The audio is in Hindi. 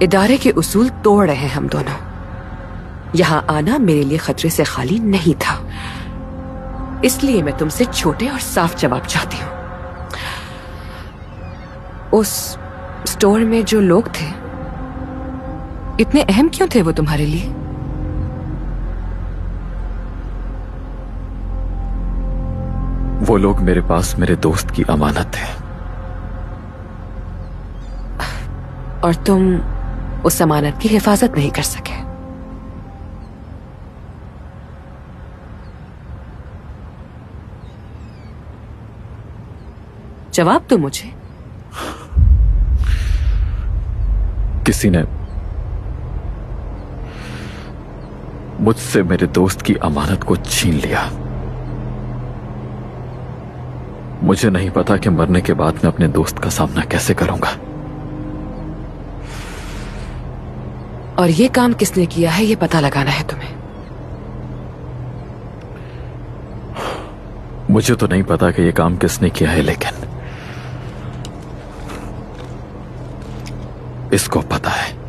इदारे के उसूल तोड़ रहे हैं हम दोनों। यहां आना मेरे लिए खतरे से खाली नहीं था, इसलिए मैं तुमसे छोटे और साफ जवाब चाहती हूं। उस स्टोर में जो लोग थे, इतने अहम क्यों थे वो तुम्हारे लिए? वो लोग मेरे पास मेरे दोस्त की अमानत थे। और तुम उस अमानत की हिफाजत नहीं कर सके। जवाब दो मुझे। किसी ने मुझसे मेरे दोस्त की अमानत को छीन लिया। मुझे नहीं पता कि मरने के बाद मैं अपने दोस्त का सामना कैसे करूंगा। और ये काम किसने किया है ये पता लगाना है तुम्हें। मुझे तो नहीं पता कि ये काम किसने किया है, लेकिन इसको पता है।